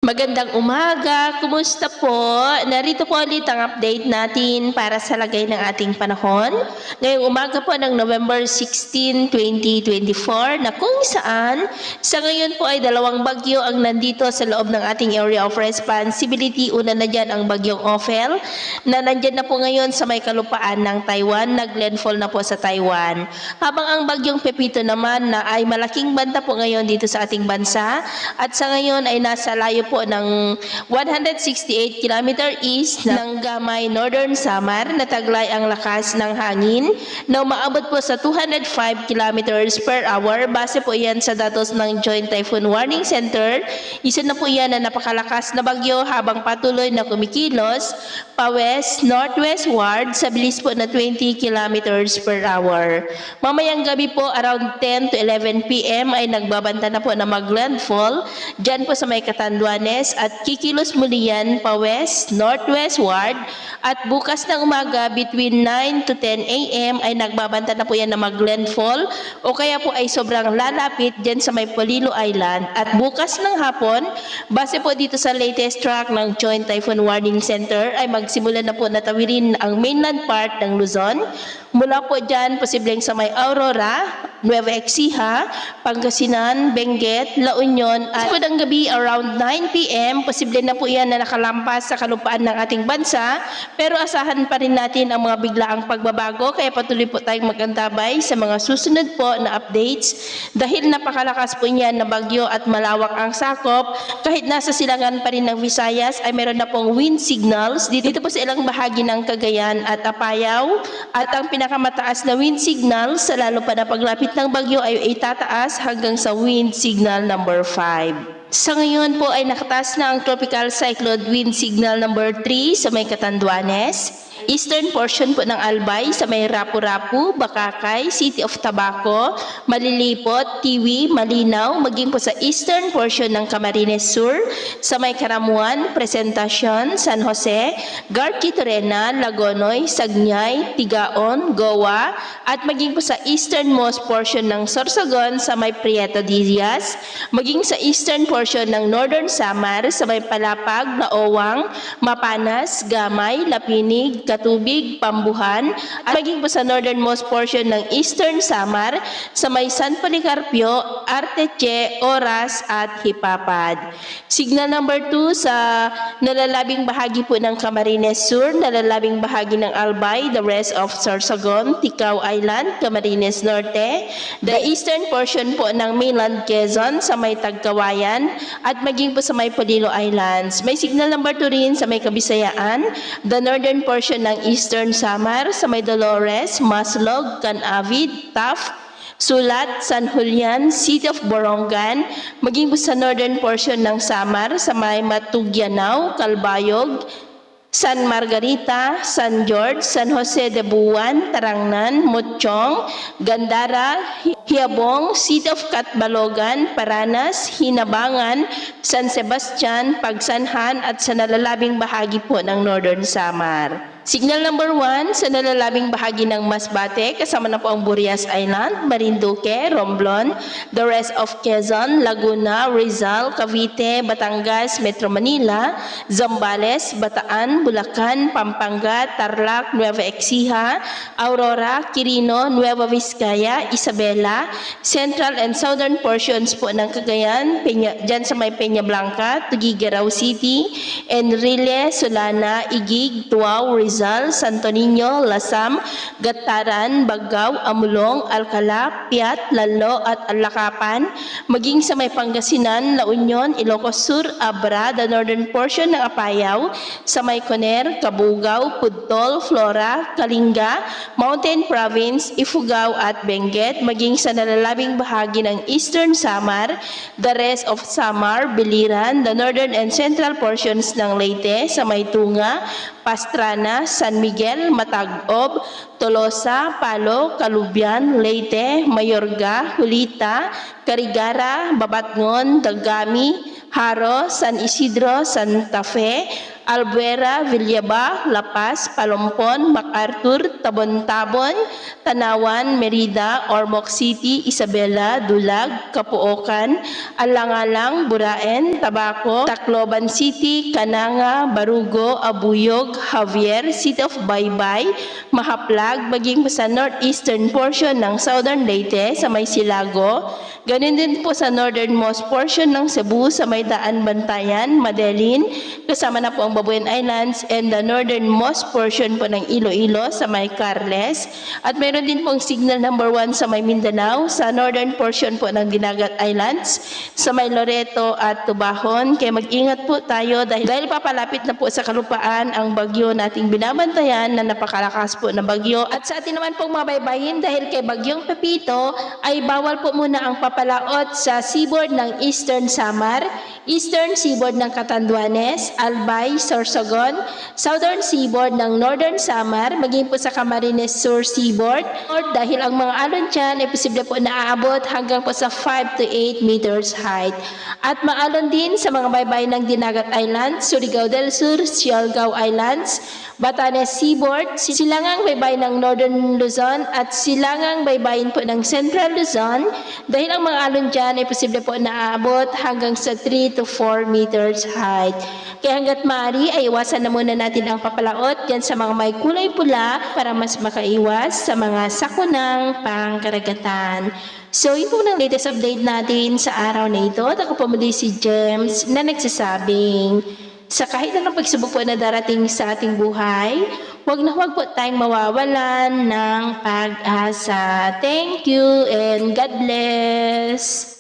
Magandang umaga, kumusta po? Narito po ulit ang update natin para sa lagay ng ating panahon. Ngayong umaga po ng November 16, 2024 na kung saan sa ngayon po ay dalawang bagyo ang nandito sa loob ng ating area of responsibility. Una na dyan ang bagyong Ophel na nandyan na po ngayon sa may kalupaan ng Taiwan, nag-landfall na po sa Taiwan. Habang ang bagyong Pepito naman na ay malaking banta po ngayon dito sa ating bansa at sa ngayon ay nasa layo po ng 168 km east ng Gamay, Northern Samar na taglay ang lakas ng hangin na umaabot po sa 205 km per hour. Base po yan sa datos ng Joint Typhoon Warning Center. Isa na po yan na napakalakas na bagyo habang patuloy na kumikilos pa-west, northwestward sa bilis po na 20 km per hour. Mamayang gabi po around 10 to 11 p.m. ay nagbabanta na po na mag-landfall dyan po sa may Catanduanes at kikilos muli yan pa-west, northwestward at bukas ng umaga between 9 to 10 a.m. ay nagbabanta na po yan na mag-landfall o kaya po ay sobrang lalapit dyan sa may Polillo Island at bukas ng hapon, base po dito sa latest track ng Joint Typhoon Warning Center ay magsimula na po natawirin ang mainland part ng Luzon. Mula po dyan, posibleng sa may Aurora, Nueva Ecija, Pangasinan, Benguet, La Union at po ng gabi around 9 p.m. posible na po yan na nakalampas sa kalupaan ng ating bansa pero asahan pa rin natin ang mga biglaang pagbabago kaya patuloy po tayong magantabay sa mga susunod po na updates dahil napakalakas po niyan na bagyo at malawak ang sakop kahit nasa silangan pa rin ng Visayas ay meron na pong wind signals dito po sa ilang bahagi ng Cagayan at Apayao at ang pinakamataas na wind signal sa lalo pa na paglapit ng bagyo ay itataas hanggang sa wind signal number 5. Sa ngayon po ay nakataas na ang tropical cyclone wind signal number 3 sa may Catanduanes. Eastern portion po ng Albay sa may Rapu-Rapu, Bakakay, City of Tabaco, Malilipot, Tiwi, Malinaw, maging po sa eastern portion ng Camarines Sur, sa may Karamuan, Presentacion, San Jose, Garchiterena, Lagonoy, Sagnay, Tigaon, Goa, at maging po sa easternmost portion ng Sorsogon sa may Prieto Diaz, maging sa eastern portion ng Northern Samar sa may Palapag, Laowang, Mapanas, Gamay, Lapinig, Katubig, Pambuhan at maging po sa northernmost portion ng Eastern Samar sa may San Policarpio, Arteche, Oras at Hipapad. Signal number 2 sa nalalabing bahagi po ng Camarines Sur, nalalabing bahagi ng Albay, the rest of Sorsogon, Ticao Island, Camarines Norte, the eastern portion po ng mainland Quezon sa may Tagkawayan at maging po sa may Polillo Islands. May signal number 2 rin sa may Kabisayaan, the northern portion ng Eastern Samar sa may Dolores, Maslog, Canavid, Taft, Sulat, San Julian, City of Borongan, maging po sa northern portion ng Samar sa may Matugyanaw, Calbayog, San Margarita, San George, San Jose de Buwan, Tarangnan, Mutchong, Gandara, Hiabong, City of Catbalogan, Paranas, Hinabangan, San Sebastian, Pagsanhan at sa nalalabing bahagi po ng Northern Samar. Signal number 1 sa nalalabing bahagi ng Masbate, kasama na po ang Burias Island, Marinduque, Romblon, the rest of Quezon, Laguna, Rizal, Cavite, Batangas, Metro Manila, Zambales, Bataan, Bulacan, Pampanga, Tarlac, Nueva Ecija, Aurora, Quirino, Nueva Vizcaya, Isabela, central and southern portions po ng Cagayan, dyan sa may Peña Blanca, Tuguegarao City, Enrile, Solana, Igig, Tuaw, Rizal, Santo Niño, Lasam, Gataran, Bagao, Amulong, Alcala, Piat, Lalo at Alakapan, maging sa may Pangasinan, La Union, Ilocos Sur, Abra, the northern portion ng Apayao, sa may Coner, Cabugao, Pudtol, Flora, Kalinga, Mountain Province, Ifugao at Benguet, maging sa nalalabing bahagi ng Eastern Samar, the rest of Samar, Biliran, the northern and central portions ng Leyte, sa may Tunga, Pastrana, San Miguel, Matagob, Tolosa, Palo, Calubian, Leyte, Mayorga, Hulita, Carigara, Babatngon, Dagami, Haro, San Isidro, Santa Fe, Albuera, Villaba, La Paz, Palompon, MacArthur, Tabon-Tabon, Tanawan, Merida, Ormoc City, Isabela, Dulag, Capuocan, Alangalang, Buraen, Tabaco, Tacloban City, Cananga, Barugo, Abuyog, Javier, City of Baybay, Mahaplag, maging po sa northeastern portion ng Southern Leyte sa may Silago. Ganun din po sa northernmost portion ng Cebu sa may Daan Bantayan, Madeline, kasama na po ang Babuyan Islands, and the northernmost portion po ng Iloilo sa may Carles. At mayroon din pong signal number 1 sa may Mindanao, sa northern portion po ng Dinagat Islands, sa may Loreto at Tubahon. Kaya mag-ingat po tayo dahil papalapit na po sa kalupaan ang bagyo nating binabantayan na napakalakas po na bagyo. At sa atin naman pong mabaybayin dahil kay Bagyong Pepito ay bawal po muna ang papalaot sa seaboard ng Eastern Samar, Eastern Seaboard ng Catanduanes, Albay, Sorsogon, Southern Seaboard ng Northern Samar, maging po sa Camarines Sur Seaboard, or dahil ang mga alon dyan ay posible po na aabot hanggang po sa 5 to 8 meters height. At maalon din sa mga baybayin ng Dinagat Islands, Surigao del Sur, Siargao Islands, Batanes Seaboard, silangang baybayin ng Northern Luzon at silangang baybayin po ng Central Luzon, dahil ang mga alon dyan ay posible po na aabot hanggang sa 3 to 4 meters height. Kaya hanggat maaari ay iwasan na muna natin ang papalaot dyan sa mga may kulay pula para mas makaiwas sa mga sakunang pangkaragatan. So, yun po ng latest update natin sa araw na ito. At ako po muli si James na nagsasabing, sa kahit anong pagsubok po na darating sa ating buhay, huwag na huwag po tayong mawawalan ng pag-asa. Thank you and God bless!